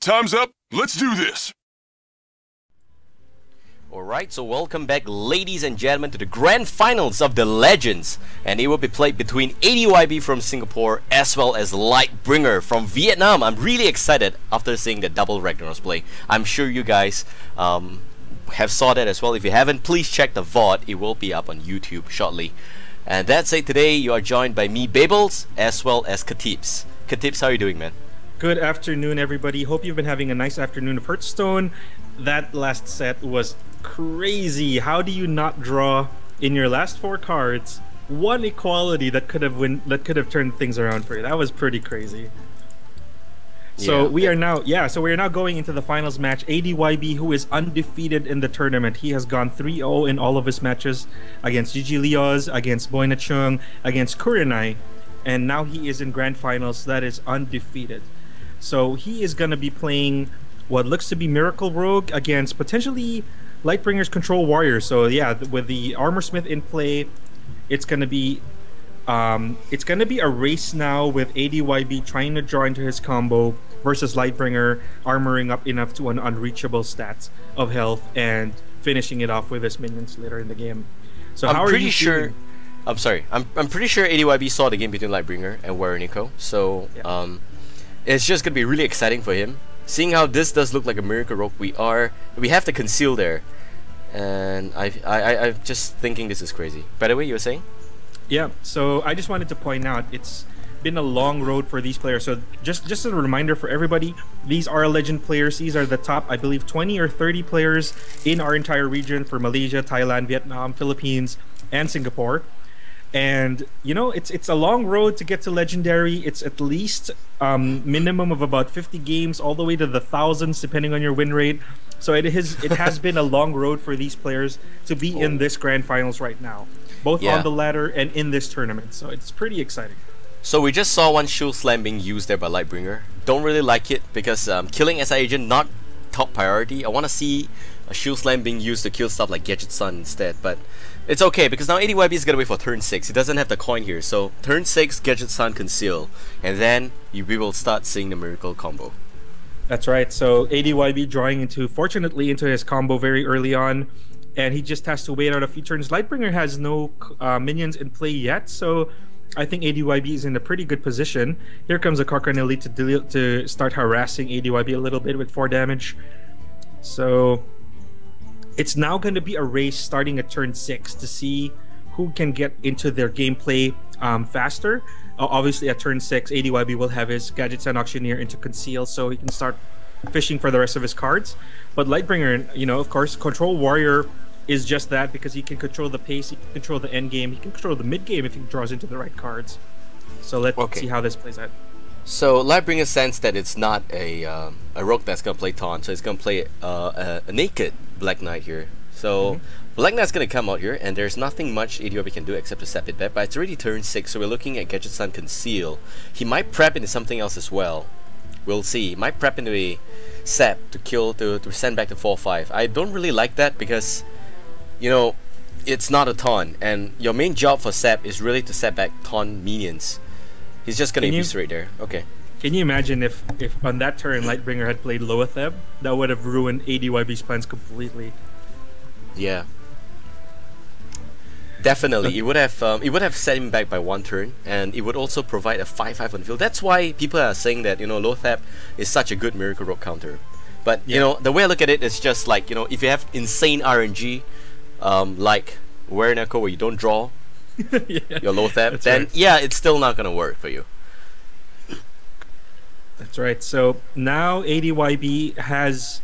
Time's up. Let's do this. Alright, so welcome back, ladies and gentlemen, to the grand finals of the Legends. And it will be played between adyb from Singapore as well as Lightbringer from Vietnam. I'm really excited after seeing the double Ragnaros play. I'm sure you guys have saw that as well. If you haven't, please check the VOD. It will be up on YouTube shortly. And that's it. Today you are joined by me, Babael, as well as Katips. Katips, how are you doing, man? Good afternoon, everybody. Hope you've been having a nice afternoon of Hearthstone. That last set was crazy. How do you not draw in your last 4 cards one equality that could have turned things around for you? That was pretty crazy. So we are now going into the finals match. adyb, who is undefeated in the tournament, he has gone 3-0 in all of his matches against Gigi Leoz, against Boyna Chung, against Kurenai, and now he is in grand finals. That is undefeated. So he is going to be playing what looks to be Miracle Rogue against potentially Lightbringer's Control Warrior. So yeah, with the Armor Smith in play, it's gonna be a race now with adyb trying to draw into his combo versus Lightbringer armoring up enough to an unreachable stats of health and finishing it off with his minions later in the game. So I'm pretty sure adyb saw the game between Lightbringer and Warrior Nico. So it's just gonna be really exciting for him. Seeing how this does look like a Miracle Rogue, we have to conceal there, and I'm just thinking this is crazy. By the way, you were saying? Yeah. So I just wanted to point out it's been a long road for these players. So just a reminder for everybody, these are legend players. These are the top, I believe, 20 or 30 players in our entire region for Malaysia, Thailand, Vietnam, Philippines, and Singapore. And you know, it's a long road to get to legendary. It's at least minimum of about 50 games, all the way to the thousands, depending on your win rate. So it has been a long road for these players to be in this grand finals right now, both on the ladder and in this tournament. So it's pretty exciting. So we just saw one shield slam being used there by Lightbringer. Don't really like it because killing SI agent not top priority. I want to see a shield slam being used to kill stuff like Gadget Sun instead, but it's okay because now adyb is gonna wait for turn 6. He doesn't have the coin here, so turn 6 Gadget Sun conceal, and then we will start seeing the Miracle combo. That's right. So adyb drawing fortunately into his combo very early on, and he just has to wait out a few turns. Lightbringer has no minions in play yet, so I think adyb is in a pretty good position. Here comes a Cochranelli to start harassing adyb a little bit with 4 damage. So it's now going to be a race starting at turn 6 to see who can get into their gameplay faster. Obviously, at turn 6, adyb will have his Gadgets and Auctioneer into Conceal, so he can start fishing for the rest of his cards. But Lightbringer, you know, of course, Control Warrior is just that, because he can control the pace, he can control the end game, he can control the mid game if he draws into the right cards. So let's see how this plays out. So Lightbringer sense that it's not a rogue that's gonna play taunt, so it's gonna play a naked Black Knight here. So Black Knight's gonna come out here, and there's nothing much adyb can do except to sap it back. But it's already turn 6, so we're looking at Gadget Sun Conceal. He might prep into something else as well. We'll see. He might prep into a sap to kill to send back to 4-5. I don't really like that because, you know, it's not a taunt, and your main job for sap is really to sap back taunt minions. He's just gonna eviscerate there. Okay. Can you imagine if on that turn Lightbringer had played Loatheb? That would have ruined adyb's plans completely. Yeah. Definitely, it would have set him back by 1 turn, and it would also provide a 5-5 on the field. That's why people are saying that, you know, Loatheb is such a good Miracle Rogue counter. But you know, the way I look at it is just like, you know, if you have insane RNG, like Warrior Nico, where you don't draw your Loatheb, then yeah, it's still not gonna work for you. That's right. So now adyb has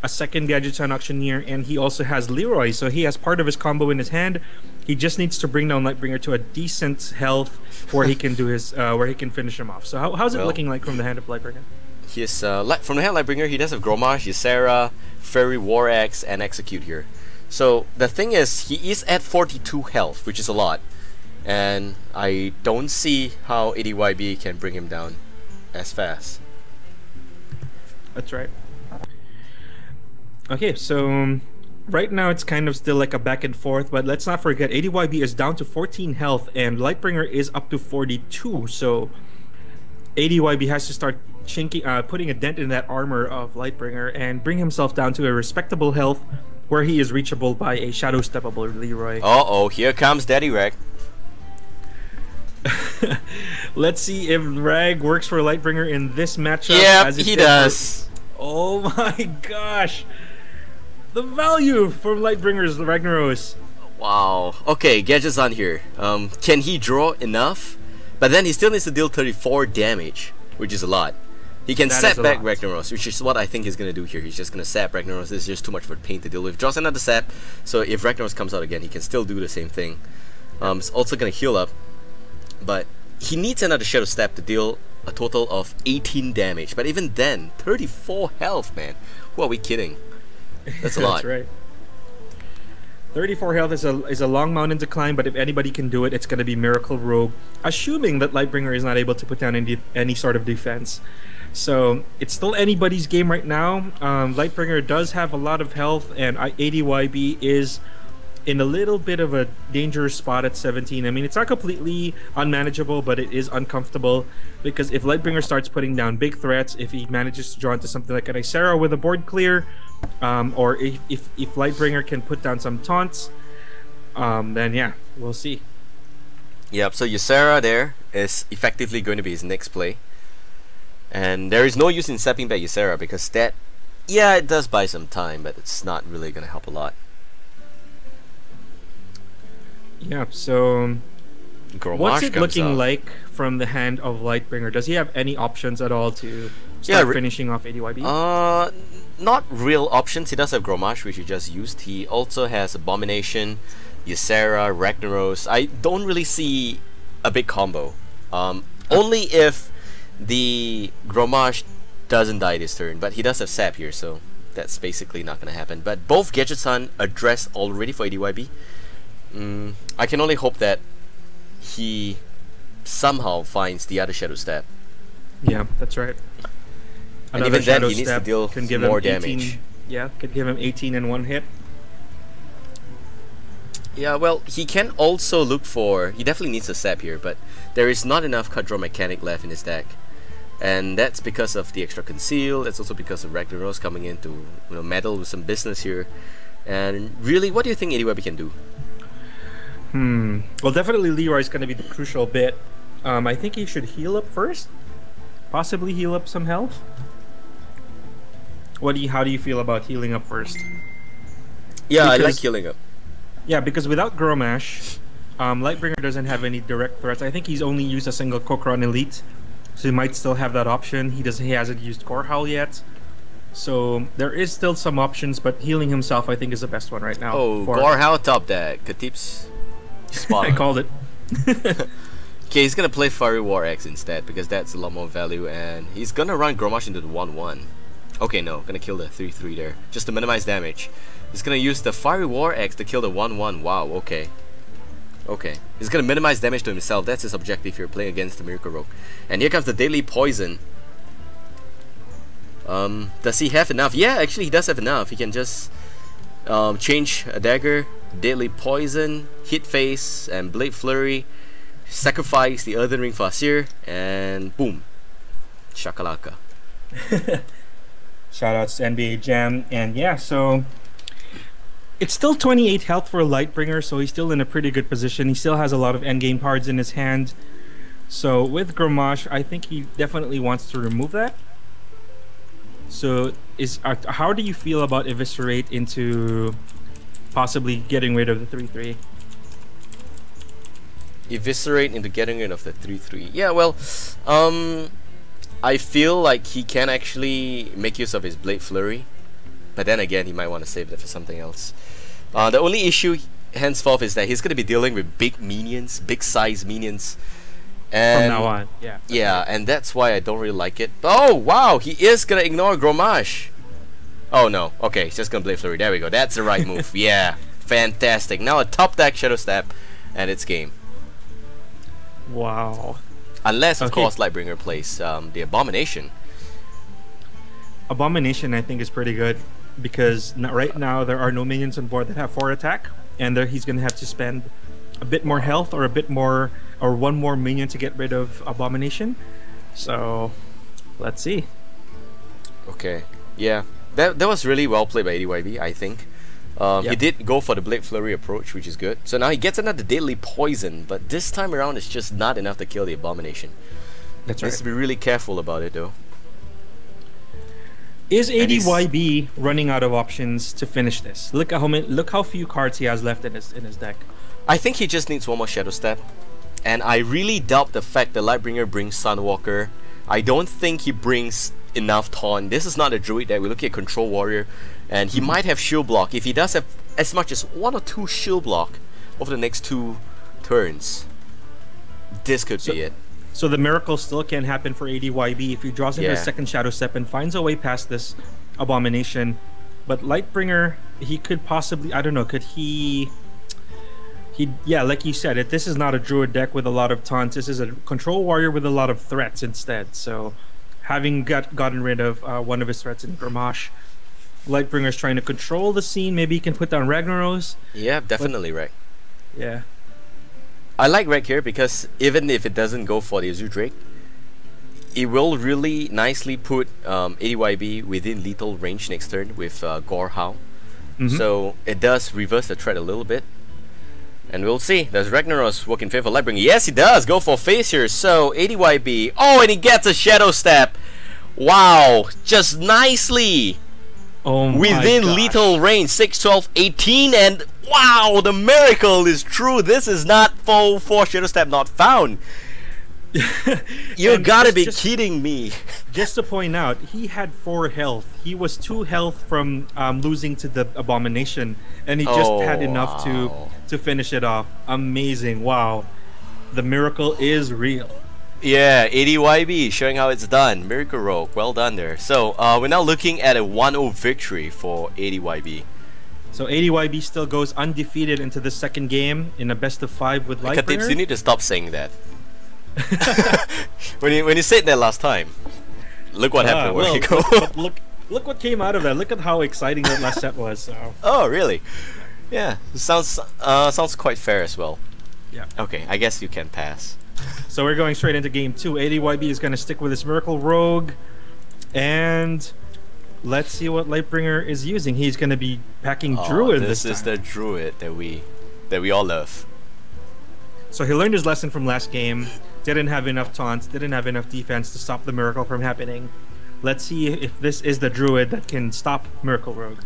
a second Gadget on Auctioneer, and he also has Leroy, so he has part of his combo in his hand. He just needs to bring down Lightbringer to a decent health where he can do his where he can finish him off. So how's it looking like from the hand of Lightbringer? He's from the hand of Lightbringer, he does have Grommash, Ysera, Fairy, War Axe, and Execute here. So the thing is, he is at 42 health, which is a lot, and I don't see how adyb can bring him down as fast. That's right. Okay, so right now it's kind of still like a back and forth, but let's not forget adyb is down to 14 health and Lightbringer is up to 42. So adyb has to start putting a dent in that armor of Lightbringer and bring himself down to a respectable health where he is reachable by a shadow steppable Leroy. Uh-oh, here comes Daddy Rag. Let's see if Rag works for Lightbringer in this matchup. Yep, he does. Oh my gosh. The value from Lightbringer's Ragnaros. Wow. Okay, Gadget's on here. Can he draw enough? But then he still needs to deal 34 damage, which is a lot. He can sap back Ragnaros, which is what I think he's going to do here. He's just going to sap Ragnaros. This is just too much for Pain to deal with. Draws another sap, so if Ragnaros comes out again, he can still do the same thing. It's also going to heal up, but he needs another Shadow Step to deal a total of 18 damage. But even then, 34 health, man. Who are we kidding? That's a lot. That's right. 34 health is a long mountain to climb, but if anybody can do it, it's going to be Miracle Rogue, assuming that Lightbringer is not able to put down any sort of defense. So it's still anybody's game right now. Lightbringer does have a lot of health, and adyb is in a little bit of a dangerous spot at 17. I mean, it's not completely unmanageable, but it is uncomfortable because if Lightbringer starts putting down big threats, if he manages to draw into something like an Ysera with a board clear, or if Lightbringer can put down some taunts, then yeah, we'll see. Yep, so Ysera there is effectively going to be his next play. And there is no use in sapping back Ysera because that, yeah, it does buy some time, but it's not really going to help a lot. Yeah, so Grommash what's it looking out. like from the hand of Lightbringer? Does he have any options at all to start finishing off adyb? Not real options. He does have Grommash, which he just used. He also has Abomination, Ysera, Ragnaros. I don't really see a big combo. Only if the Grommash doesn't die this turn, but he does have Sap here, so that's basically not going to happen. But both Gadgets on addressed already for adyb. I can only hope that he somehow finds the other Shadow Step. Yeah, that's right. And even then, he needs to deal more damage. Yeah, could give him 18 in one hit. Yeah, well, he can also look for... He definitely needs a Sap here, but there is not enough cut draw mechanic left in his deck. And that's because of the extra Conceal. That's also because of Ragnaros coming in to meddle with some business here. And really, what do you think adyb can do? Well, definitely Leroy is going to be the crucial bit. I think he should heal up first. Possibly heal up some health. How do you feel about healing up first? Yeah, I like healing up. Yeah, because without Grommash, Lightbringer doesn't have any direct threats. I think he's only used a single Kokron Elite, so he might still have that option. He hasn't used Core Howl yet. So there is still some options, but healing himself I think is the best one right now. Oh, Core Howl top deck. Katips. Spot I called it. Okay, he's gonna play Fiery War X instead because that's a lot more value, and he's gonna run Grommash into the 1/1. Okay, no, gonna kill the 3/3 there just to minimize damage. He's gonna use the Fiery War X to kill the 1/1. Wow, okay. Okay, he's gonna minimize damage to himself. That's his objective here, playing against the Miracle Rogue. And here comes the Deadly Poison. Does he have enough? Yeah, actually he does have enough. He can just change a dagger, Deadly Poison, Hit Face, and Blade Flurry. Sacrifice the Earthen Ring Fasir, and boom, shakalaka. Shoutouts to NBA Jam, and yeah, so it's still 28 health for Lightbringer, so he's still in a pretty good position. He still has a lot of endgame cards in his hand. So with Grommash, I think he definitely wants to remove that. So how do you feel about Eviscerate into possibly getting rid of the 3/3? Eviscerate into getting rid of the 3/3. Yeah, well, I feel like he can actually make use of his Blade Flurry, but then again, he might want to save that for something else. The only issue henceforth is that he's going to be dealing with big minions, big size minions. And from now on, yeah. Yeah, right. And that's why I don't really like it. Oh, wow, he is going to ignore Grommash. Oh, no. Okay, he's just going to Blade Flurry. There we go. That's the right move. Yeah, fantastic. Now a top deck Shadow Step, and it's game. Wow. Unless, of course, Lightbringer plays the Abomination. Abomination, I think, is pretty good because right now there are no minions on board that have 4 attack, and he's going to have to spend a bit more health or a bit more, or one more minion to get rid of Abomination. So Let's see. Okay. Yeah. That was really well played by adyb, I think. He did go for the Blade Flurry approach, which is good. So now he gets another Deadly Poison, but this time around it's just not enough to kill the Abomination. That's right. Needs to be really careful about it though. Is adyb running out of options to finish this? Look how few cards he has left in his deck. I think he just needs one more Shadow Step. And I really doubt the fact that Lightbringer brings Sunwalker. I don't think he brings enough taunt. This is not a Druid deck. We're looking at Control Warrior. And he might have Shield Block. If he does have as much as 1 or 2 Shield Block over the next 2 turns, this could be it. So the miracle still can happen for adyb if he draws in his second Shadow Step and finds a way past this Abomination. But Lightbringer, he could possibly, I don't know, could he... Yeah, like you said, this is not a Druid deck with a lot of taunts. This is a Control Warrior with a lot of threats instead. So having gotten rid of one of his threats in Gramash, Lightbringer's trying to control the scene. Maybe he can put down Ragnaros. Yeah, definitely Rag. Yeah. I like Rag here because even if it doesn't go for the Azure Drake, it will really nicely put adyb within lethal range next turn with Gore Howl. So it does reverse the threat a little bit. And we'll see. Does Ragnaros work in favor of Lightbringer? Yes, he does. Go for face here. So adyb. Oh, and he gets a Shadow Step. Wow, just nicely. Oh within lethal range, 6, 12, 18, and wow, the miracle is true. This is not full 4 Shadow Step not found. You gotta be kidding me. Just to point out, he had 4 health. He was 2 health from losing to the Abomination, and he just had enough to finish it off. Amazing. Wow. The miracle is real. Yeah, adyb showing how it's done. Miracle Rogue, well done there. So we're now looking at a 1-0 victory for adyb. So adyb still goes undefeated into the second game in a best of 5 with Lightbringer. Katips, you need to stop saying that. when you said that last time, look what happened. Where you go? Look what came out of that. Look at how exciting that last set was. So. Oh really? Yeah, sounds quite fair as well. Yeah. Okay, I guess you can pass. So we're going straight into game 2. adyb is going to stick with his Miracle Rogue, and let's see what Lightbringer is using. He's going to be packing Druid this time. This is the Druid that we all love. So he learned his lesson from last game. Didn't have enough taunts, didn't have enough defense to stop the miracle from happening. Let's see if this is the Druid that can stop Miracle Rogue.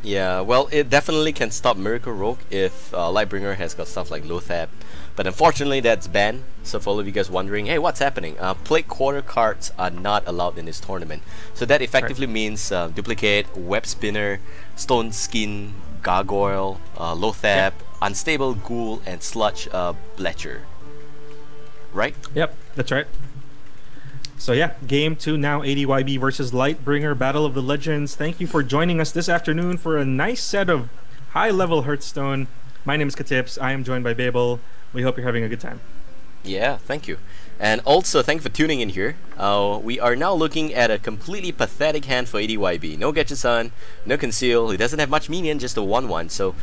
Yeah, well, it definitely can stop Miracle Rogue if Lightbringer has got stuff like Lothab. But unfortunately, that's banned. So for all of you guys wondering, hey, what's happening? Plate Quarter cards are not allowed in this tournament. So that effectively means Duplicate, Web Spinner, Stone Skin, Gargoyle, Lothab, Unstable Ghoul, and Sludge Bletcher. Right? Yep, that's right. So yeah, game 2 now, adyb versus Lightbringer, Battle of the Legends. Thank you for joining us this afternoon for a nice set of high-level Hearthstone. My name is Katips. I am joined by Babael. We hope you're having a good time. Yeah, thank you. And also, thank you for tuning in here. We are now looking at a completely pathetic hand for adyb. No Getchusan, no Conceal. He doesn't have much minion, just a 1-1. So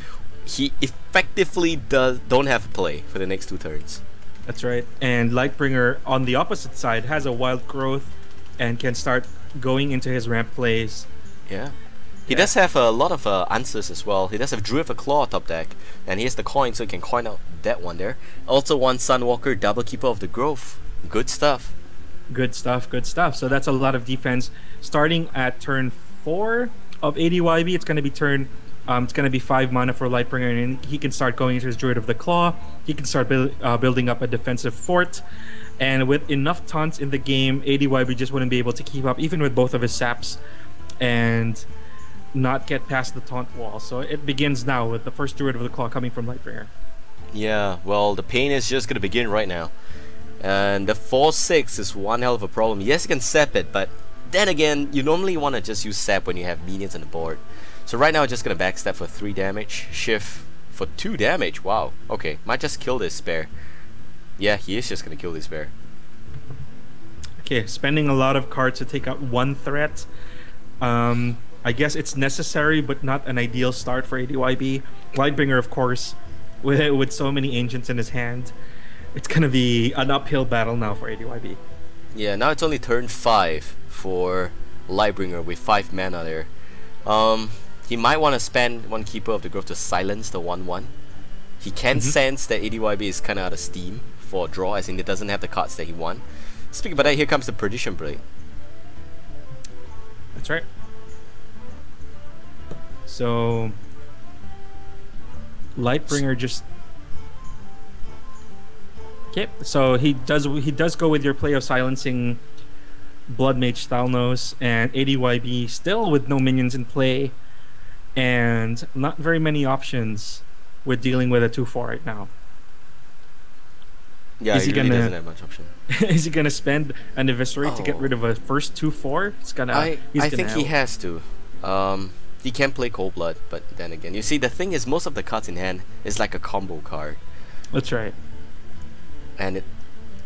he effectively don't have to play for the next 2 turns. That's right. And Lightbringer on the opposite side has a Wild Growth and can start going into his ramp plays. Yeah. He does have a lot of answers as well. He does have Druid for Claw top deck, and he has the coin, so he can coin out that one there. Also one Sunwalker, Double Keeper of the Grove. Good stuff. Good stuff, good stuff. So that's a lot of defense. Starting at turn 4 of adyb, it's going to be it's going to be 5 mana for Lightbringer, and he can start going into his Druid of the Claw. He can start building up a defensive fort. And with enough taunts in the game, adyb just wouldn't be able to keep up, even with both of his saps, and not get past the taunt wall. So it begins now with the first Druid of the Claw coming from Lightbringer. Yeah, well, the pain is just going to begin right now. And the 4-6 is one hell of a problem. Yes, you can sap it, but then again, you normally want to just use sap when you have minions on the board. So right now, I'm just going to backstab for 3 damage, shift for 2 damage. Wow, okay, might just kill this bear. Yeah, he is just going to kill this bear. Okay, spending a lot of cards to take out 1 threat. I guess it's necessary, but not an ideal start for adyb. Lightbringer, of course, with so many Ancients in his hand, it's going to be an uphill battle now for adyb. Yeah, now it's only turn 5 for Lightbringer with 5 mana there. He might want to spend one Keeper of the Grove to silence the 1/1. He can sense that adyb is kind of out of steam for a draw, as in it doesn't have the cards that he won. Speaking about that, here comes the Perdition Blade. That's right. So Lightbringer just okay. So he does go with your play of silencing Blood Mage Thalnos and adyb still with no minions in play and not very many options with dealing with a 2/4 right now. Yeah, he really doesn't have much option. Is he gonna spend an Eviscerate to get rid of a first 2/4? I think he has to. He can play Cold Blood, but then again, you see, the thing is, most of the cards in hand is like a combo card. That's right. And it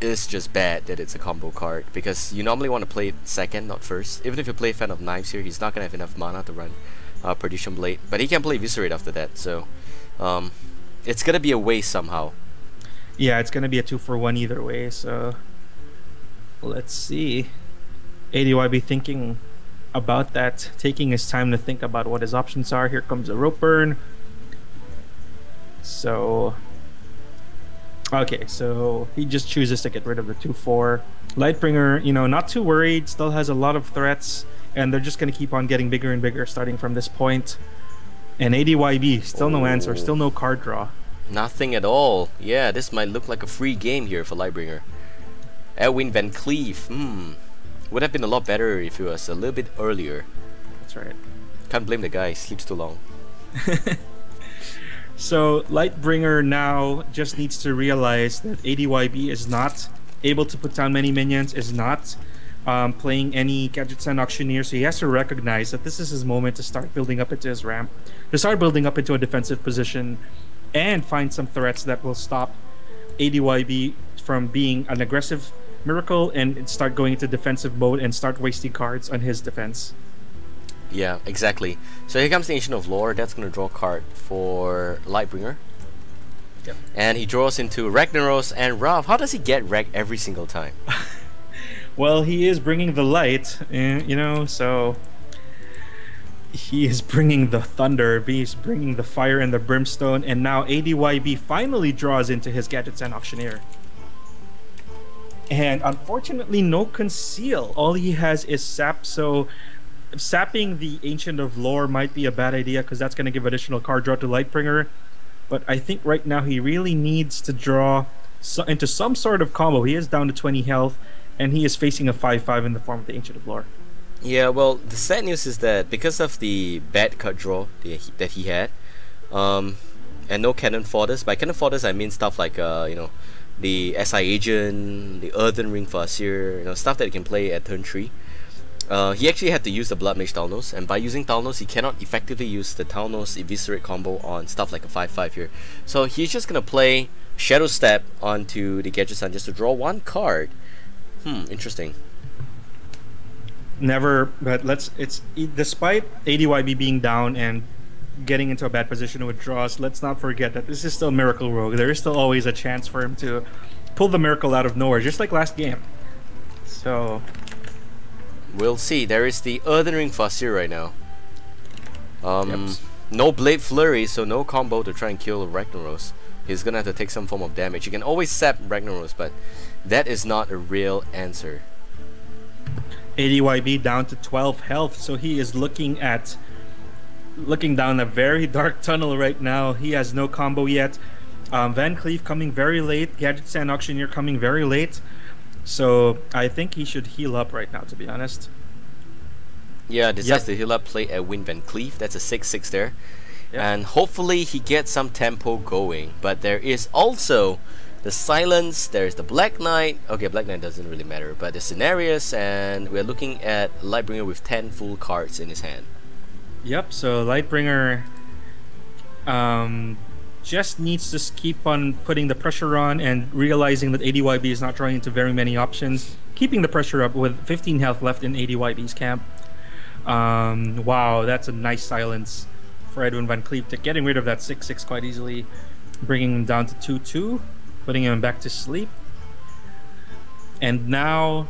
is just bad that it's a combo card, because you normally want to play it second, not first. Even if you play Fan of Knives here, he's not gonna have enough mana to run Perdition Blade, but he can play Eviscerate after that, so it's gonna be a waste somehow. Yeah, it's gonna be a 2-for-1 either way. So let's see. adyb thinking about that, taking his time to think about what his options are. Here comes a Rope Burn. So okay, so he just chooses to get rid of the 2/4. Lightbringer, you know, not too worried. Still has a lot of threats, and they're just gonna keep on getting bigger and bigger starting from this point. And adyb, still no answer, still no card draw. Nothing at all. Yeah, this might look like a free game here for Lightbringer. Edwin Van Cleef, would have been a lot better if it was a little bit earlier. That's right. Can't blame the guy, sleeps too long. So Lightbringer now just needs to realize that adyb is not able to put down many minions, is not playing any Gadgets and Auctioneer, so he has to recognize that this is his moment to start building up into his ramp, to start building up into a defensive position, and find some threats that will stop adyb from being an aggressive Miracle and start going into defensive mode and start wasting cards on his defense. Yeah, exactly. So here comes the Ancient of Lore. That's going to draw a card for Lightbringer. Yep. And he draws into Ragnaros and Rav. How does he get Rag every single time? Well, he is bringing the light, you know, so he is bringing the thunder, he's bringing the fire and the brimstone, and now adyb finally draws into his Gadgets and Auctioneer. And unfortunately, no Conceal. All he has is Sap, so sapping the Ancient of Lore might be a bad idea because that's going to give additional card draw to Lightbringer. But I think right now he really needs to draw into some sort of combo. He is down to 20 health, and he is facing a 5/5 in the form of the Ancient of Lore. Yeah, well, the sad news is that because of the bad card draw that he had, and no Cannon Fodders. By Cannon Fodders, I mean stuff like, you know, the SI Agent, the Earthen Ring for Asir, you know, stuff that he can play at turn 3. He actually had to use the Blood Mage Thalnos, and by using Thalnos, he cannot effectively use the Thalnos Eviscerate combo on stuff like a 5/5 here. So he's just gonna play Shadow Step onto the Gadget-san just to draw one card. Interesting. Never, but despite adyb being down and getting into a bad position with draws, let's not forget that this is still Miracle Rogue. There is still always a chance for him to pull the miracle out of nowhere, just like last game. So we'll see. There is the Earthen Ring for Asir right now. Yep. No Blade Flurry, so no combo to try and kill Ragnaros. He's gonna have to take some form of damage. You can always sap Ragnaros, but that is not a real answer. adyb down to 12 health, so he is looking down a very dark tunnel right now. He has no combo yet. Van Cleef coming very late, Gadgets and Auctioneer coming very late, so I think he should heal up right now, to be honest. Yeah, decides to heal up, play Edwin Van Cleef. That's a 6/6 there. Yep. And hopefully he gets some tempo going. But there is also the Silence, there's the Black Knight. Okay, Black Knight doesn't really matter, but the Cenarius, and we're looking at Lightbringer with 10 full cards in his hand. Yep, so Lightbringer just needs to keep on putting the pressure on and realizing that adyb is not drawing into very many options. Keeping the pressure up with 15 health left in adyb's camp. Wow, that's a nice silence for Edwin Van Cleef, getting rid of that 6/6 quite easily, bringing him down to 2/2, putting him back to sleep. And now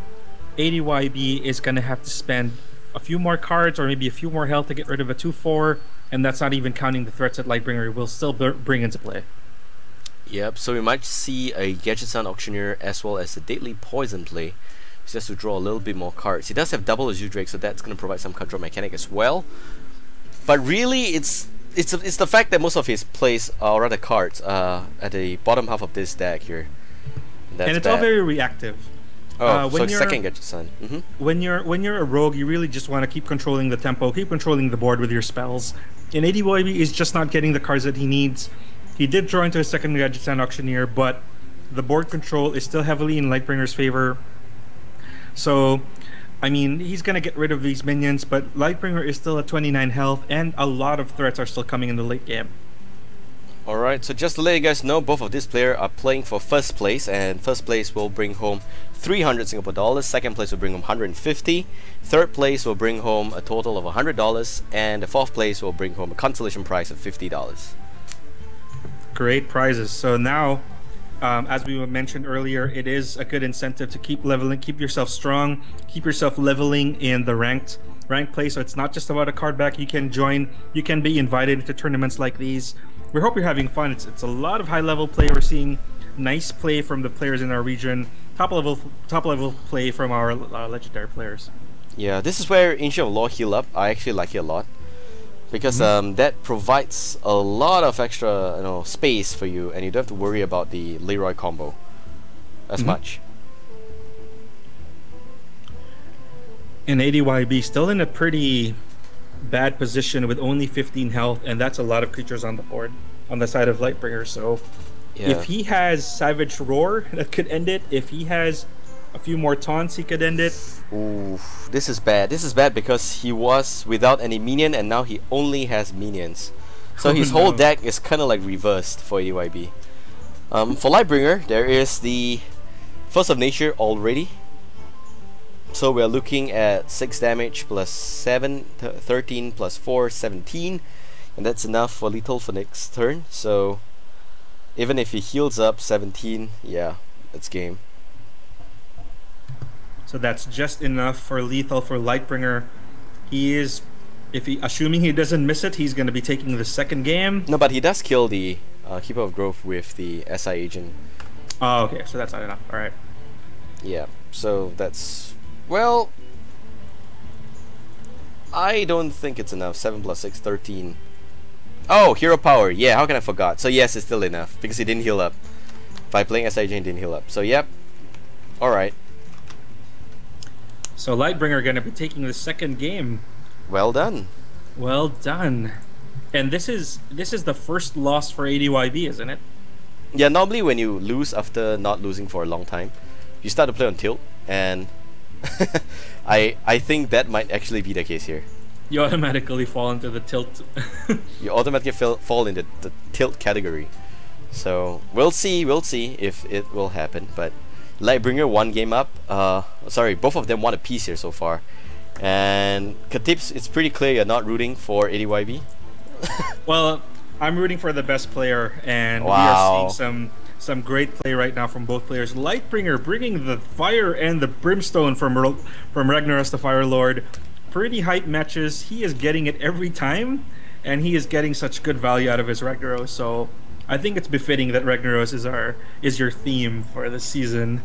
adyb is going to have to spend a few more cards or maybe a few more health to get rid of a 2/4, and that's not even counting the threats that Lightbringer will still bring into play. Yep, so we might see a Gadget Sound Auctioneer as well as a Deadly Poison play. It's just to draw a little bit more cards. He does have double Azure Drake, so that's going to provide some card draw mechanic as well. But really, it's the fact that most of his plays, or rather cards, at the bottom half of this deck here. And it's all very reactive. Oh, so second Gadget Sound. When you're a rogue, you really just want to keep controlling the tempo, keep controlling the board with your spells. And adyb is just not getting the cards that he needs. He did draw into a second Gadget Sound Auctioneer, but the board control is still heavily in Lightbringer's favor. So, I mean, he's going to get rid of these minions, but Lightbringer is still at 29 health, and a lot of threats are still coming in the late game. Alright, so just to let you guys know, both of these players are playing for first place, and first place will bring home 300 Singapore dollars, second place will bring home 150, third place will bring home a total of $100, and the fourth place will bring home a consolation prize of $50. Great prizes. So now, as we mentioned earlier, it is a good incentive to keep leveling, keep yourself strong, keep yourself leveling in the ranked play. So it's not just about a card back. You can join, you can be invited to tournaments like these. We hope you're having fun. It's a lot of high level play. We're seeing nice play from the players in our region. Top level play from our legendary players. Yeah, this is where Ancient of Law heal up. I actually like it a lot, because that provides a lot of extra space for you, and you don't have to worry about the Leroy combo as much. And adyb still in a pretty bad position with only 15 health, and that's a lot of creatures on the board on the side of Lightbringer. So if he has Savage Roar, that could end it. If he has a few more taunts, he could end it. Ooh, this is bad. This is bad because he was without any minion, and now he only has minions. So his whole deck is kind of like reversed for adyb. For Lightbringer, there is the Force of Nature already. So we are looking at 6 damage plus 7, 13 plus 4, 17. And that's enough for lethal for next turn. So even if he heals up 17, yeah, it's game. So that's just enough for lethal for Lightbringer. He is, assuming he doesn't miss it, he's going to be taking the second game. No, but he does kill the Keeper of Growth with the SI agent. Oh, okay, so that's not enough. All right. Yeah, so that's, well, I don't think it's enough. 7 plus 6, 13. Oh, hero power. Yeah, how can I forgot? So yes, it's still enough because he didn't heal up. By playing SI agent, he didn't heal up. So yep. All right. So Lightbringer going to be taking the second game. Well done. Well done. And this is the first loss for adyb, isn't it? Yeah, normally when you lose after not losing for a long time, you start to play on tilt, and I think that might actually be the case here. You automatically fall into the tilt. You automatically fall into the tilt category. So we'll see if it will happen. But Lightbringer one game up. Sorry, both of them won a piece here so far. And Katips, it's pretty clear you're not rooting for adyb. Well, I'm rooting for the best player, and we wow. are seeing some great play right now from both players. Lightbringer bringing the fire and the brimstone from Ragnaros the Fire Lord. Pretty hype matches. He is getting it every time, and he is getting such good value out of his Ragnaros. So I think it's befitting that Ragnaros is your theme for this season.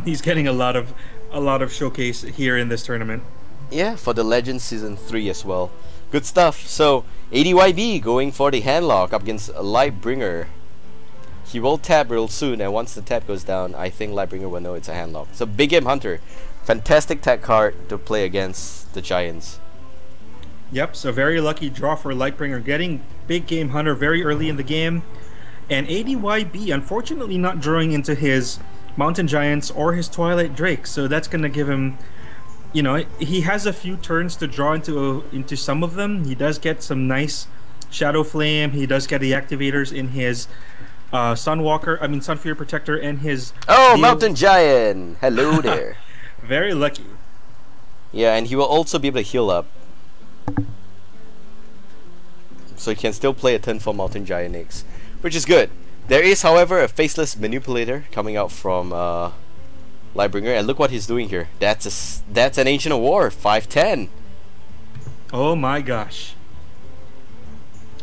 He's getting a lot of showcase here in this tournament. Yeah, for the Legends Season 3 as well. Good stuff. So adyb going for the handlock up against Lightbringer. He will tap real soon, and once the tap goes down, I think Lightbringer will know it's a handlock. So Big Game Hunter, fantastic tech card to play against the Giants. Yep, so very lucky draw for Lightbringer, getting Big Game Hunter very early in the game. And adyb, unfortunately, not drawing into his Mountain Giants or his Twilight Drake, so that's going to give him, he has a few turns to draw into some of them. He does get some nice Shadow Flame. He does get the activators in his Sunfear Protector and his... Oh, Mountain Giant! Hello there. Very lucky. Yeah, and he will also be able to heal up. So he can still play a turn for Mountain Giant next, which is good. There is, however, a Faceless Manipulator coming out from Lightbringer, and look what he's doing here. That's an Ancient of War, 5/10. Oh my gosh.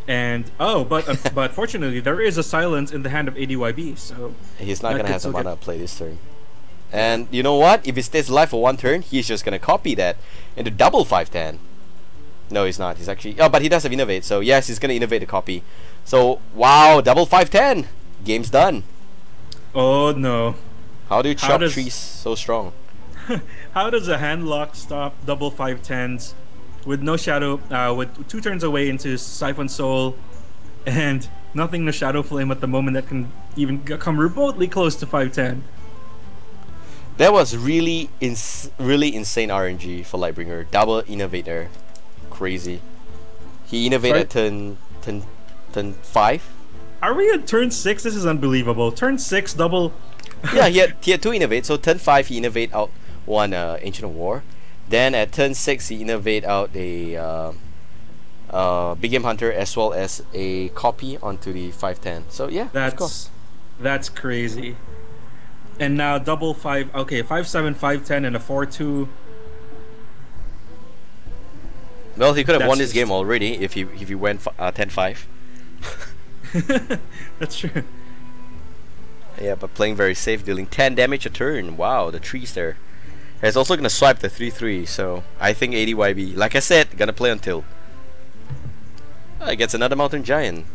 And but fortunately there is a silence in the hand of adyb, so he's not gonna have the mana play this turn. And you know what? If he stays alive for one turn, he's just gonna copy that into double 5/10. No, he's not. He's actually but he does have innovate, so yes, he's gonna innovate a copy. So wow, double 5/10. Game's done. Oh no. How do you chop trees so strong? How does a handlock stop double 5/10s with no shadow, with 2 turns away into Siphon Soul, and nothing to Shadow Flame at the moment that can even come remotely close to 5/10? That was really insane RNG for Lightbringer. Double innovator, crazy. He innovated turn 5. Are we at turn 6? This is unbelievable. Turn 6 double. Yeah, he had 2 innovate. So turn 5 he innovate out one Ancient of War. Then at turn 6 he innovate out a Big Game Hunter as well as a copy onto the 5/10. So yeah, of course. That's crazy. And now double 5. Okay, 5/7, 5/10, and a 4/2. Well, he could have won this game already if he went 10/5. That's true. Yeah, but playing very safe, dealing 10 damage a turn. Wow, the trees there. He's also gonna swipe the 3/3, so I think adyb, like I said, gonna play on tilt. Gets another Mountain Giant.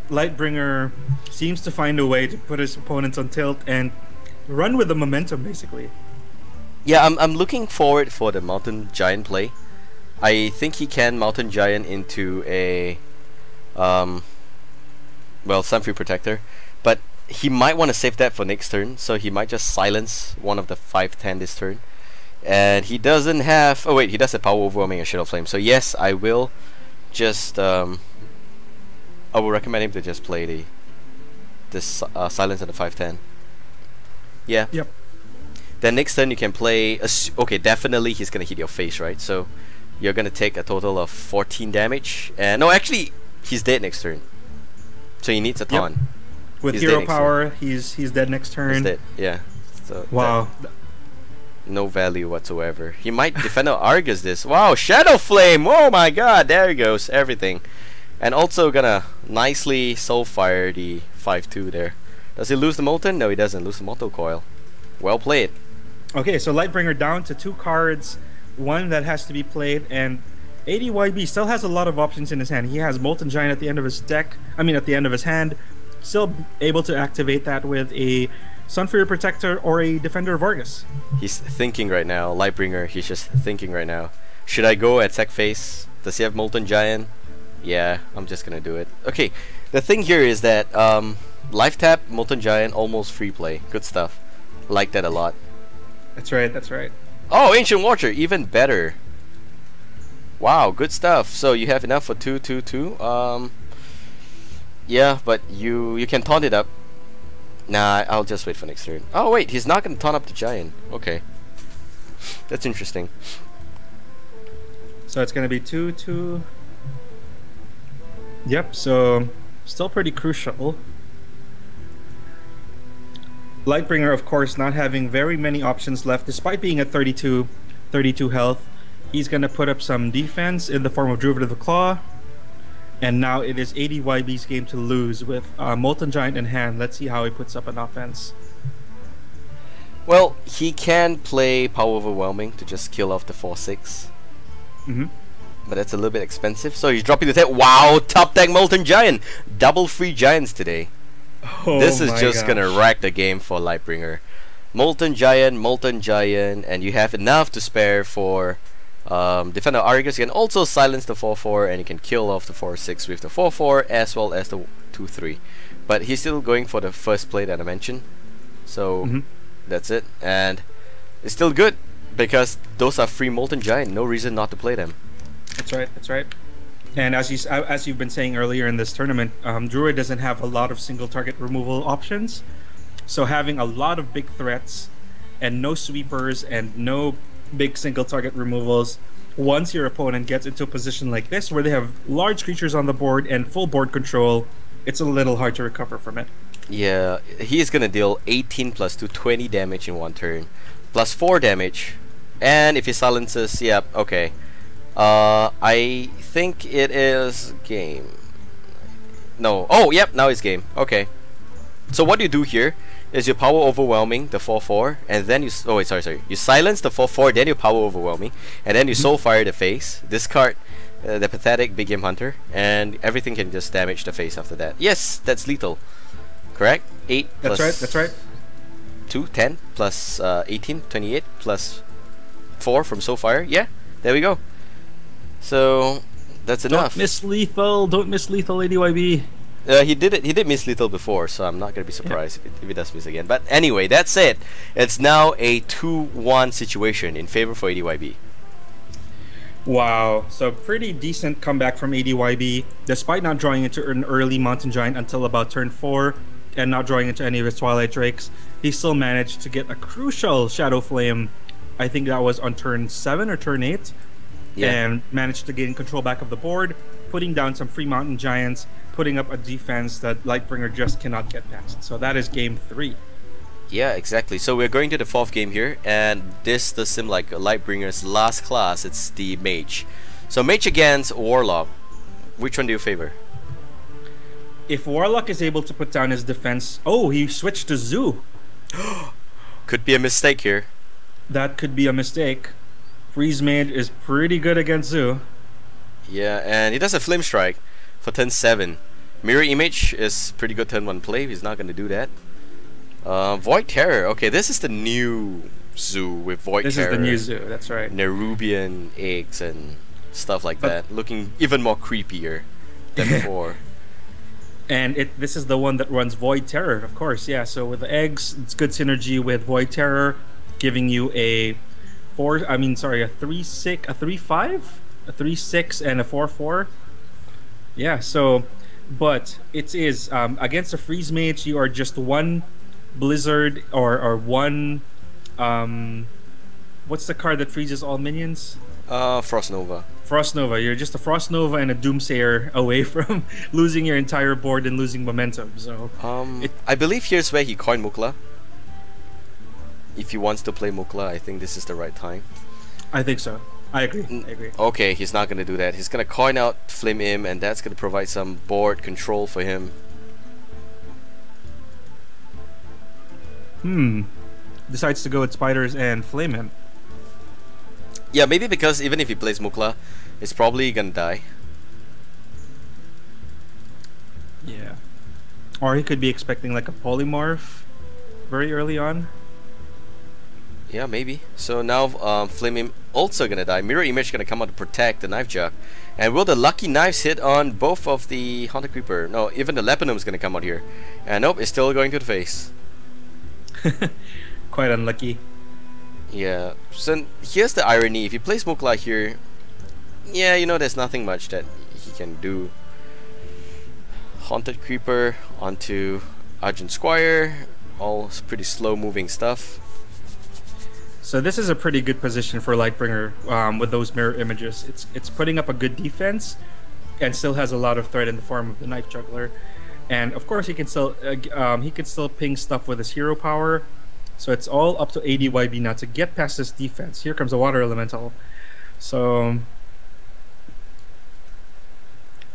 Lightbringer seems to find a way to put his opponents on tilt and run with the momentum, basically. Yeah, I'm looking forward for the Mountain Giant play. I think he can Mountain Giant into a Sunfury Protector, but he might want to save that for next turn, so he might just silence one of the 5/10 this turn. And he doesn't have... Oh wait, he does have Power Overwhelming and Shadow Flame. So yes, I will just... I will recommend him to just play this silence at the 5/10. Yeah. Yep. Then next turn you can play... okay, definitely he's going to hit your face, right? So you're going to take a total of 14 damage. And no, actually, he's dead next turn. So he needs a taunt. Yep. With hero power, he's dead next turn. He's dead, yeah. So wow. No value whatsoever. He might defend our Argus this. Wow, Shadow Flame! Oh my god, there he goes, everything. And also gonna nicely Soulfire the 5/2 there. Does he lose the Molten? No, he doesn't lose the Mortal Coil. Well played. Okay, so Lightbringer down to 2 cards, one that has to be played, and adyb still has a lot of options in his hand. He has Molten Giant at the end of his deck, at the end of his hand, still able to activate that with a Sunfury Protector or a Defender of Argus. He's thinking right now, Lightbringer, he's just thinking right now. Should I go attack face? Does he have Molten Giant? Yeah, I'm just gonna do it. Okay, the thing here is that life tap, Molten Giant, almost free play. Good stuff. Like that a lot. That's right, that's right. Oh, Ancient Watcher, even better. Wow, good stuff. So you have enough for 2/2/2. Yeah, but you can taunt it up. Nah, I'll just wait for next turn. Oh wait, he's not gonna taunt up the Giant. Okay, that's interesting. So it's gonna be 2/2. Yep. So still pretty crucial. Lightbringer, of course, not having very many options left, despite being at 32 health. He's gonna put up some defense in the form of Druid of the Claw. And now it is adyb's game to lose with Molten Giant in hand. Let's see how he puts up an offense. Well, he can play Power Overwhelming to just kill off the 4/6. But that's a little bit expensive. So he's dropping the deck. Wow, top deck Molten Giant. Double free Giants today. Oh, this is just gonna wreck the game for Lightbringer. Molten Giant, and you have enough to spare for Defender Argus. You can also silence the 4/4 and you can kill off the 4/6 with the 4/4 as well as the 2/3. But he's still going for the first play that I mentioned. So that's it. And it's still good because those are free Molten Giant. No reason not to play them. That's right, that's right. And as you've been saying earlier in this tournament, Druid doesn't have a lot of single target removal options. So having a lot of big threats and no sweepers and no big single target removals, once your opponent gets into a position like this where they have large creatures on the board and full board control, it's a little hard to recover from it. Yeah, he is gonna deal 18 plus 2, 20 damage in one turn. plus 4 damage. And if he silences, yep, okay. I think it is game. No, oh, yep, now it's game. Okay. So what you do here is you power overwhelming the 4/4, and then you sorry. You silence the 4/4, then you power overwhelming, and then you soul fire the face. Discard the pathetic big game hunter, and everything can just damage the face after that. Yes, that's lethal. Correct? 8 plus. That's right. 2, 10 plus 18, 28 plus 4 from soul fire. Yeah, there we go. So that's enough. Don't miss lethal ADYB. He did miss lethal before, so I'm not gonna be surprised if he does miss again. But anyway, that's it. It's now a 2-1 situation in favor for ADYB. Wow, so pretty decent comeback from ADYB, despite not drawing into an early Mountain Giant until about turn 4, and not drawing into any of his Twilight Drakes. He still managed to get a crucial Shadow Flame. I think that was on turn 7 or turn 8, and managed to gain control back of the board, putting down some free Mountain Giants, putting up a defense that Lightbringer just cannot get past. So that is game 3. Yeah, exactly. So we're going to the 4th game here, and this does seem like Lightbringer's last class. It's the Mage. So Mage against Warlock. Which one do you favor? If Warlock is able to put down his defense... Oh, he switched to Zoo. Could be a mistake here. That could be a mistake. Freeze Mage is pretty good against Zoo. Yeah, and he does a Flame Strike for turn 7. Mirror Image is pretty good turn 1 play. He's not going to do that. Void Terror. Okay, this is the new Zoo with Void Terror. This is the new Zoo, that's right. Nerubian eggs and stuff like that. Looking even more creepier than before. And this is the one that runs Void Terror, of course. Yeah, so with the eggs, it's good synergy with Void Terror, giving you a 3-6, a 3-5, a 3-6, and a 4-4. Yeah, so, but it is against a Freeze Mage, you are just one Blizzard or one what's the card that freezes all minions? Frost Nova. Frost Nova. You're just a Frost Nova and a Doomsayer away from losing your entire board and losing momentum. So I believe here's where he coined Mukla. If he wants to play Mukla, I think this is the right time. I think so. I agree. Okay, he's not gonna do that. He's gonna coin out Flame Im, and that's gonna provide some board control for him. Decides to go with Spiders and Flame Him. Yeah, maybe because even if he plays Mukla, it's probably gonna die. Yeah. Or he could be expecting like a Polymorph very early on. Yeah, maybe. So now Flame Im also gonna die. Mirror Image gonna come out to protect the Knife Jug. And will the Lucky Knives hit on both of the Haunted Creeper? No, even the Leponum's gonna come out here. And nope, it's still going to the face. Quite unlucky. Yeah, so here's the irony. If he plays Mukla here, yeah, you know, there's nothing much that he can do. Haunted Creeper onto Argent Squire, all pretty slow moving stuff. So this is a pretty good position for Lightbringer with those mirror images. It's putting up a good defense and still has a lot of threat in the form of the Knife Juggler. And of course he can still ping stuff with his hero power. So it's all up to ADYB now to get past this defense. Here comes a Water Elemental. So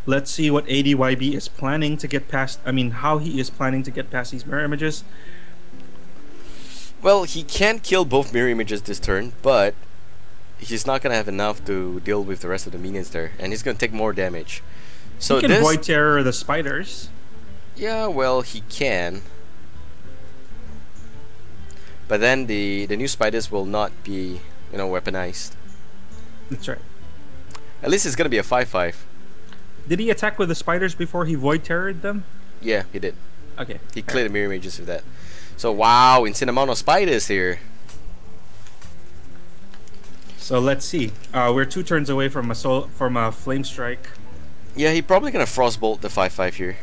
let's see what ADYB is planning to get past. I mean, how he is planning to get past these mirror images. Well, he can kill both mirror images this turn, but he's not gonna have enough to deal with the rest of the minions there, and he's gonna take more damage. So he can Void Terror the Spiders. Yeah, well, he can. But then the new spiders will not be, you know, weaponized. That's right. At least it's gonna be a 5/5. Did he attack with the spiders before he Void Terrored them? Yeah, he did. Okay. He cleared the mirror images with that. So wow, insane amount of spiders here. So let's see. We're 2 turns away from a Flame Strike. Yeah, he probably gonna Frostbolt the 5/5 here.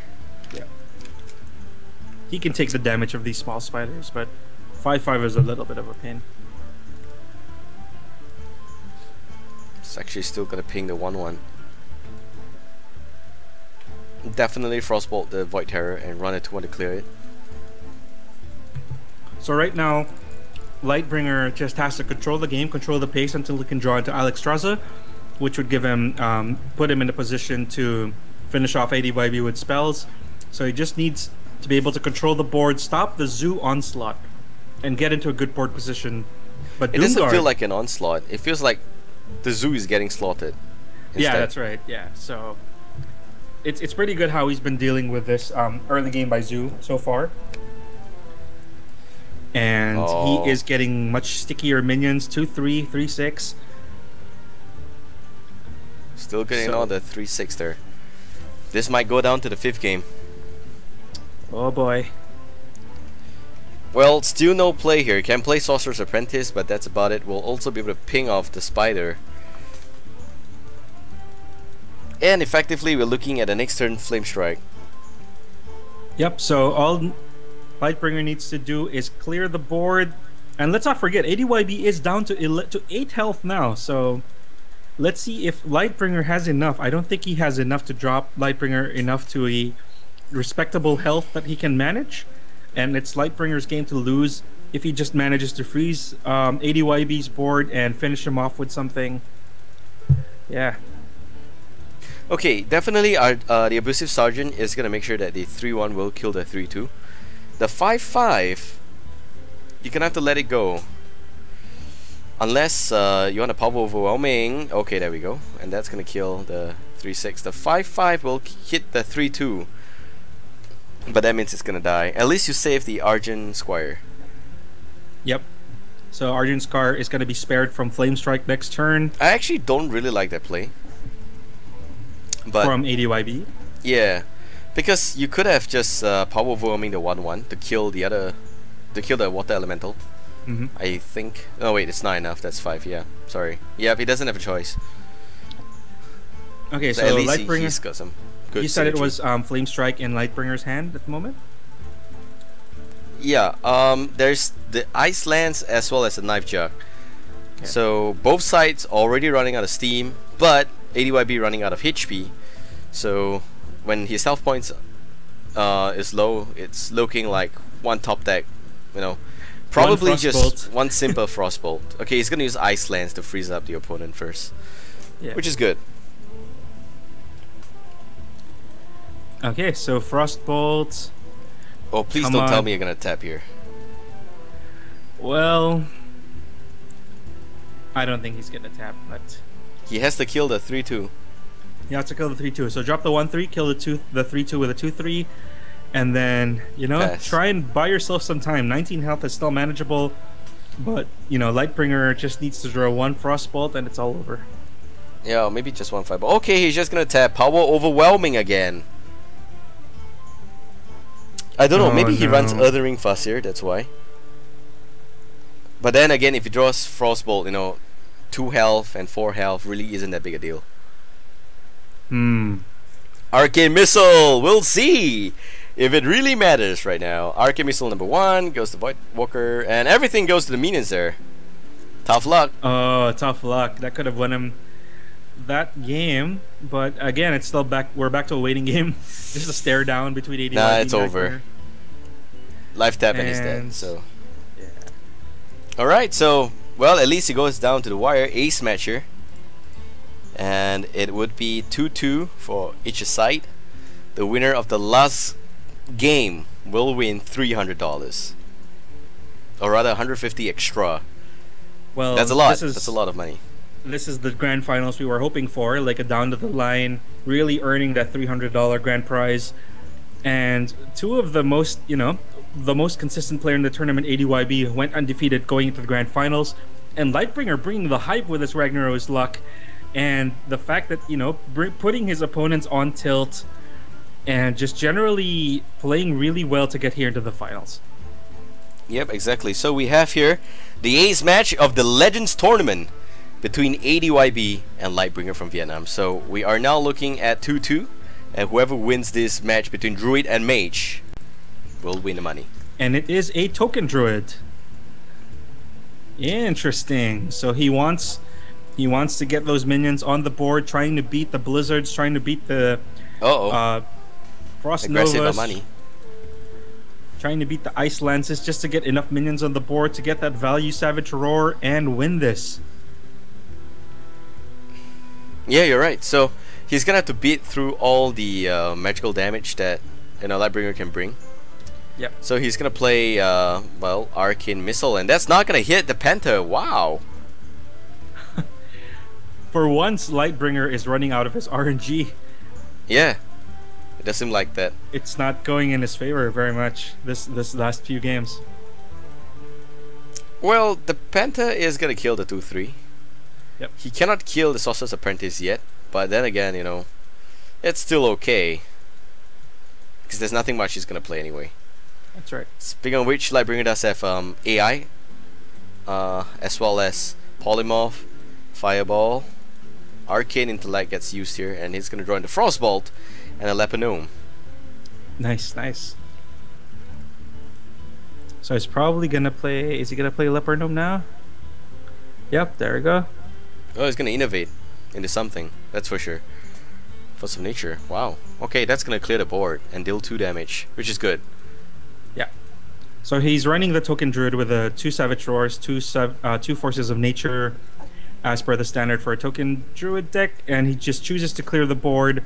Yeah. He can take the damage of these small spiders, but 5/5 is a little bit of a pain. It's actually still gonna ping the 1/1. Definitely Frostbolt the Void Terror and run a 2/1 to clear it. So right now, Lightbringer just has to control the game, control the pace until he can draw into Alexstrasza, which would give him, put him in a position to finish off adyb with spells. So he just needs to be able to control the board, stop the zoo onslaught, and get into a good board position. But it doesn't feel like an onslaught. It feels like the zoo is getting slaughtered. Yeah, that's right. Yeah, so it's pretty good how he's been dealing with this early game by zoo so far. And he is getting much stickier minions, 2/3, 3/6. Still getting all the 3/6 there. This might go down to the 5th game. Oh boy. Well, still no play here. Can play Sorcerer's Apprentice, but that's about it. We'll also be able to ping off the Spider. And effectively, we're looking at the next turn Flame Strike. Yep, so all Lightbringer needs to do is clear the board. And let's not forget, adyb is down to 8 health now, so let's see if Lightbringer has enough. I don't think he has enough to drop Lightbringer enough to a respectable health that he can manage. And it's Lightbringer's game to lose if he just manages to freeze adyb's board and finish him off with something. Yeah. Okay, definitely the Abusive Sergeant is going to make sure that the 3/1 will kill the 3/2. The 5/5, you're going to have to let it go. Unless you want a Power Overwhelming. Okay, there we go. And that's going to kill the 3/6. The 5/5 will hit the 3/2. But that means it's going to die. At least you save the Argent Squire. Yep. So Argent Squire is going to be spared from Flame Strike next turn. I actually don't really like that play. But from adyb? Yeah. Because you could have just Power Overwhelming the 1/1 to kill the other, to kill the Water Elemental. I think. Oh wait, it's not enough. That's 5. Yeah, sorry. Yep, he doesn't have a choice. Okay, so at least Lightbringer. he's got some good. You said synergy. it was Flame Strike in Lightbringer's hand at the moment. Yeah. There's the Ice Lance as well as the Knife Jug. Okay. So both sides already running out of steam, but adyb running out of HP. So when his health points is low, it's looking like one top deck, you know, probably just one simple Frostbolt. Okay, he's gonna use Ice Lance to freeze up the opponent first, which is good. Okay, so Frostbolt. Oh, please don't tell me you're gonna tap here. Well, I don't think he's gonna tap, but he has to kill the 3/2. He has to kill the 3/2. So drop the 1/3, kill the 3/2 with a 2/3, and then try and buy yourself some time. 19 health is still manageable, but Lightbringer just needs to draw one Frostbolt and it's all over. Yeah, maybe just one fireball. Okay, he's just gonna tap Power Overwhelming again. I don't know. Maybe he runs Othering Fussier. That's why. But then again, if he draws Frostbolt, 2 health and 4 health really isn't that big a deal. Arcane Missile! We'll see if it really matters right now. Arcane Missile number 1 goes to Void Walker, and everything goes to the minions there. Tough luck. Oh, tough luck. That could have won him that game, but again, it's still back. We're back to a waiting game. Just a stare down between adyb. Nah, it's over. Life tap and he's dead. So. Yeah. All right. So, well, at least he goes down to the wire. Ace match here. And it would be 2-2 for each side. The winner of the last game will win $300, or rather 150 extra. Well, that's a lot. That's a lot of money. This is the grand finals we were hoping for, like a down to the line, really earning that $300 grand prize. And two of the most, the most consistent player in the tournament, adyb, went undefeated going into the grand finals. And Lightbringer bringing the hype with his Ragnaros luck. And the fact that, putting his opponents on tilt and just generally playing really well to get here into the finals. Yep, exactly. So we have here the ace match of the Legends Tournament between adyb and Lightbringer from Vietnam. So we are now looking at 2-2, and whoever wins this match between Druid and Mage will win the money. And it is a token Druid. Interesting. So he wants to get those minions on the board, trying to beat the Blizzards, trying to beat the Frost aggressive Novas, money. trying to beat the Ice Lances just to get enough minions on the board to get that value Savage Roar and win this. Yeah, you're right. So he's gonna have to beat through all the magical damage that Lightbringer can bring. Yep. So he's gonna play well, Arcane Missile, and that's not gonna hit the Penta. Wow. For once, Lightbringer is running out of his RNG. Yeah, it does seem like that. It's not going in his favor very much this last few games. Well, the Penta is gonna kill the 2/3. Yep. He cannot kill the Sorcerer's Apprentice yet, but then again, it's still okay. Because there's nothing much he's gonna play anyway. That's right. Speaking of which, Lightbringer does have AI, as well as Polymorph, Fireball, Arcane Intellect gets used here, and he's gonna draw in the Frostbolt and a Lepanome. Nice, nice. So he's probably gonna play. Is he gonna play Lepanome now? Yep, there we go. Oh, he's gonna innovate into something, that's for sure. Force of Nature. Wow. Okay, that's gonna clear the board and deal 2 damage, which is good. Yeah. So he's running the token Druid with 2 Savage Roars, 2 Forces of Nature, as per the standard for a token Druid deck, and he just chooses to clear the board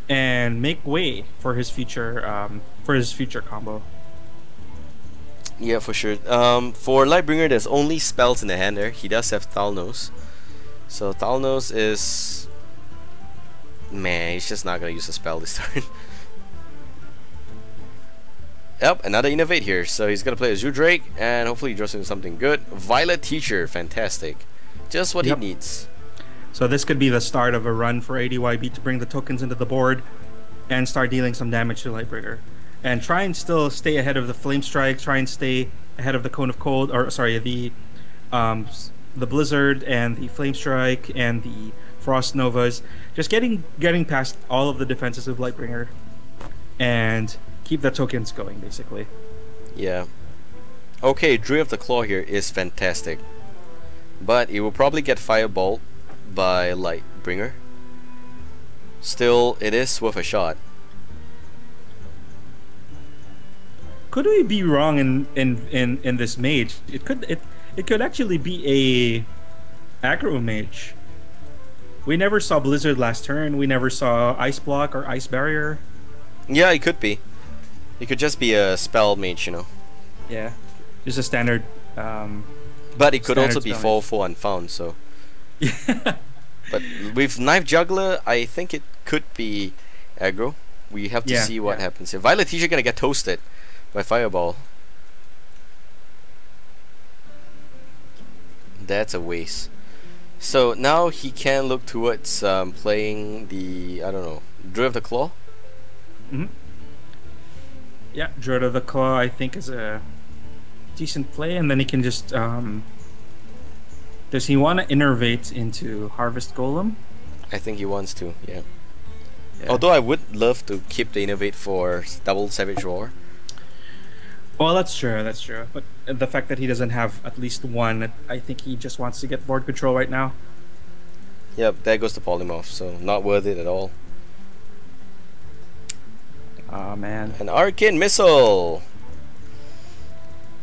and make way for his future combo. Yeah, for sure. For Lightbringer, there's only spells in the hand there. He does have Thalnos. So Thalnos is... Man, he's just not gonna use a spell this turn. Yep, another Innovate here. So he's gonna play a Zoodrake, and hopefully he draws into something good. Violet Teacher, fantastic. Just what he needs. So this could be the start of a run for adyb to bring the tokens into the board and start dealing some damage to Lightbringer. And try and still stay ahead of the Flame Strike, try and stay ahead of the Cone of Cold, or sorry, the Blizzard and the Flame Strike and the Frost Novas. Just getting past all of the defenses of Lightbringer and keep the tokens going, basically. Yeah. Okay, Druid of the Claw here is fantastic. But it will probably get Firebolt by Lightbringer. Still, it is worth a shot. Could we be wrong in this mage? It could actually be a aggro mage. We never saw Blizzard last turn. We never saw Ice Block or Ice Barrier. Yeah, it could be. It could just be a spell mage, Yeah, just a standard. But it could also be spell fall for unfound, so. But with Knife Juggler, I think it could be aggro. We have to see what happens here. Violet Teacher gonna get toasted by Fireball. That's a waste. So now he can look towards playing the, I don't know, Druid of the Claw? Yeah, Druid of the Claw I think is a decent play, and then he can just does he want to innervate into Harvest Golem? I think he wants to, yeah. Although I would love to keep the Innovate for double Savage Roar. Well, that's true, that's true. But the fact that he doesn't have at least one, I think he just wants to get board control right now. Yep, there goes the Polymorph, so not worth it at all. Oh man. An Arcane Missile!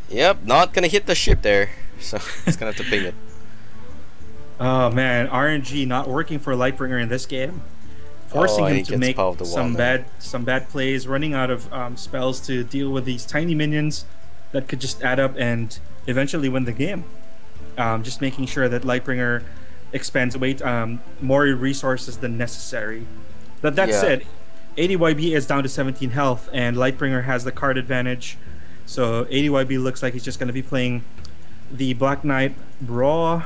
Yep, not gonna hit the ship there, so he's gonna have to ping it. Oh man, RNG not working for Lightbringer in this game. Forcing him to make some bad plays, running out of spells to deal with these tiny minions that could just add up and eventually win the game. Just making sure that Lightbringer expends more resources than necessary. That said, adyb is down to 17 health and Lightbringer has the card advantage. So adyb looks like he's just going to be playing the Black Knight Raw.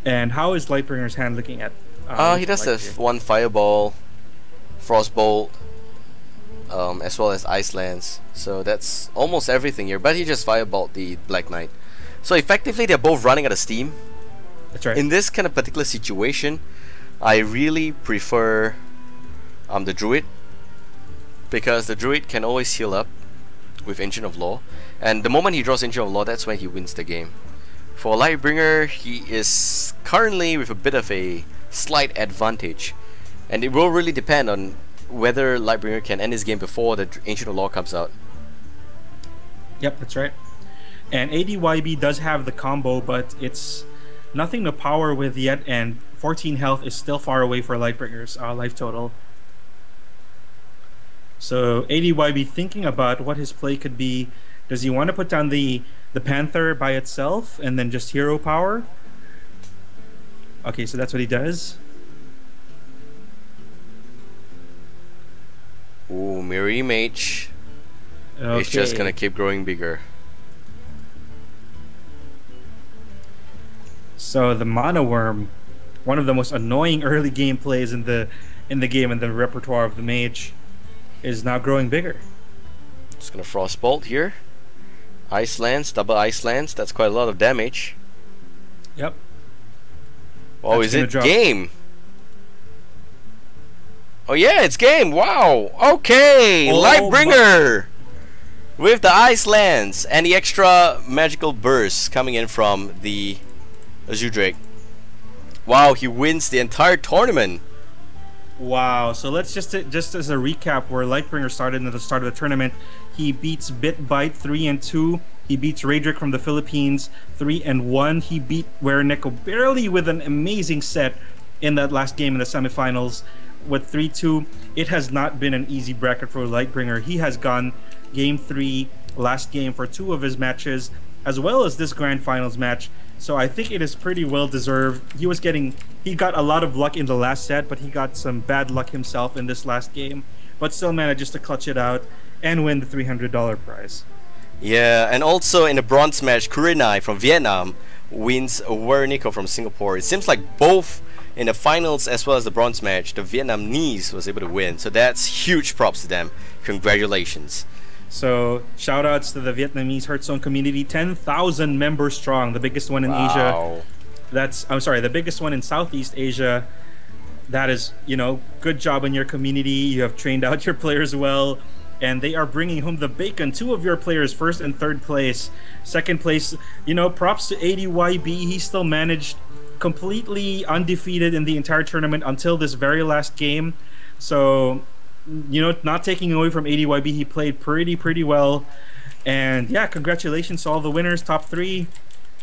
And how is Lightbringer's hand looking at? He does have one Fireball, Frostbolt, as well as Ice Lance. So that's almost everything here. But he just Firebolt the Black Knight. So effectively, they're both running out of steam. That's right. In this kind of particular situation, I really prefer the Druid, because the Druid can always heal up with Ancient of Law, and the moment he draws Ancient of Law, that's when he wins the game. For Lightbringer, he is currently with a bit of a slight advantage, and it will really depend on whether Lightbringer can end his game before the Ancient of Law comes out. Yep, that's right. And adyb does have the combo, but it's nothing to power with yet, and 14 health is still far away for Lightbringer's life total. So adyb thinking about what his play could be. Does he want to put down the Panther by itself and then just hero power? Okay, so that's what he does. Ooh, Mirror Mage. Okay. It's just gonna keep growing bigger. So the Mana Worm, one of the most annoying early game plays in the game and the repertoire of the mage, is now growing bigger. Just gonna Frostbolt here. Ice Lance, double Ice Lance. That's quite a lot of damage. Yep. Oh, is it game? Oh yeah, it's game. Wow. Okay, Oh, Lightbringer with the Ice Lance and the extra magical burst coming in from the Azure Drake. Wow, he wins the entire tournament. Wow. So let's just as a recap where Lightbringer started at the start of the tournament, he beats BitBite 3-2. He beats Raedric from the Philippines 3-1. He beat Werenico barely with an amazing set in that last game in the semifinals with 3-2. It has not been an easy bracket for Lightbringer. He has gone game 3 last game for 2 of his matches, as well as this grand finals match. So I think it is pretty well deserved. He got a lot of luck in the last set, but he got some bad luck himself in this last game, but still manages to clutch it out and win the $300 prize. Yeah, and also in the bronze match, Kurenai from Vietnam wins Werenico from Singapore. It seems like both in the finals as well as the bronze match, the Vietnamese was able to win. So that's huge props to them. Congratulations. So shout outs to the Vietnamese Hearthstone community, 10,000 members strong, the biggest one in Asia. The biggest one in Southeast Asia. That is, good job in your community. You have trained out your players well, and they are bringing home the bacon. 2 of your players, first and third place. Second place, props to adyb. He still managed completely undefeated in the entire tournament until this very last game. So, not taking away from adyb, he played pretty well. And yeah, congratulations to all the winners, top 3.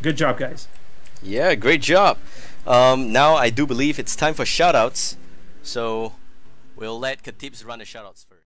Good job, guys. Yeah, great job. Now I do believe it's time for shoutouts. So we'll let Katips run the shoutouts first.